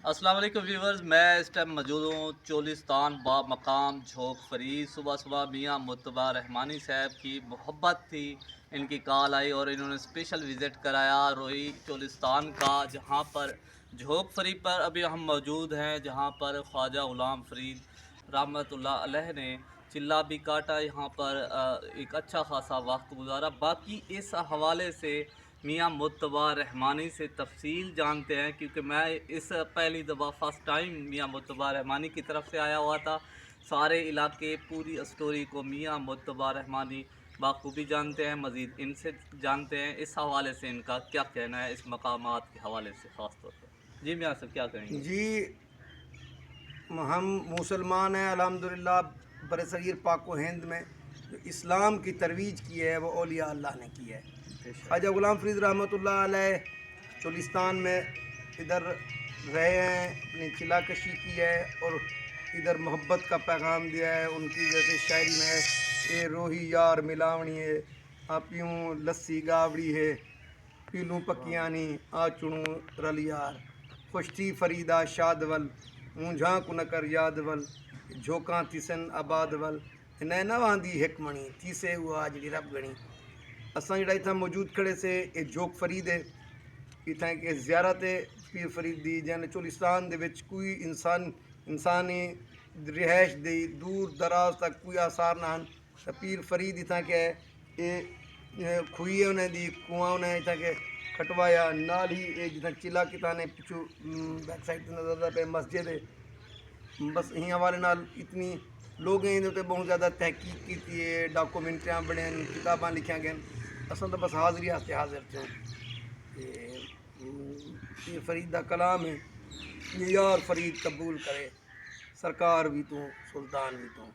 السلام علیکم ویورز، میں اس ٹائم موجود ہوں چولستان با مقام جھوک فرید۔ صبح میاں متبا رحمانی صاحب کی محبت تھی، ان کی کال آئی اور انہوں نے اسپیشل وزٹ کرایا روئی چولستان کا، جہاں پر جھوک فرید پر ابھی ہم موجود ہیں، جہاں پر خواجہ غلام فرید رحمۃ اللہ علیہ نے چلہ بھی کاٹا، یہاں پر ایک اچھا خاصا وقت گزارا۔ باقی اس حوالے سے میاں متبا رحمانی سے تفصیل جانتے ہیں، کیونکہ میں اس پہلی دفعہ فرسٹ ٹائم میاں متبا رحمانی کی طرف سے آیا ہوا تھا۔ سارے علاقے پوری اسٹوری کو میاں متبا رحمانی بخوبی جانتے ہیں، مزید ان سے جانتے ہیں اس حوالے سے ان کا کیا کہنا ہے اس مقامات کے حوالے سے خاص طور پر۔ جی میاں صاحب کیا کہیں گے؟ جی، ہم مسلمان ہیں الحمدللہ۔ برصغیر پاک و ہند میں جو اسلام کی ترویج کی ہے وہ اولیاء اللہ نے کی ہے۔ خواجہ غلام فرید رحمۃ اللہ علیہ چولستان میں ادھر رہے ہیں، اپنی چلا کشی کی ہے اور ادھر محبت کا پیغام دیا ہے۔ ان کی جیسے شاعری میں ہے، اے روحی یار ملاونی ہے، آ پیوں لسی گاوڑی ہے، پیلوں پکیانی آ چڑوں رلیار، خوشتی فریدا شادول مونجھاں کو نکر یادول، جھوکاں تیسن آبادول انہیں نواندی حکمنی تیسے ہوا جڑی رب گنی۔ اساں جڑا اتنا موجود کھڑے سے یہ جھوک فرید ہے، اتنا کہ زیارت ہے پیر فرید دی، جن چولستان دے وچ کوئی انسانی رہائش دی دور دراز تک کوئی آثار نہ ہن۔ پیر فرید اتنا کہ یہ کھوئی ہے انہیں دی کنواں انہیں اتنا کہ کھٹوایا، نال ہی یہ جتنا چلا کتانے پچھو بیک سائڈ نظر پہ مسجد ہے۔ بس یہیں حوالے نال اتنی لوگ ہیں تے بہت زیادہ تحقیق کی ہے، ڈاکومنٹریاں بنے، کتاباں لکھیاں گئے۔ اصل تو بس حاضری آستے حاضر تھے۔ پیر فرید دا کلام ہے، یار فرید قبول کرے، سرکار بھی تو سلطان بھی تو۔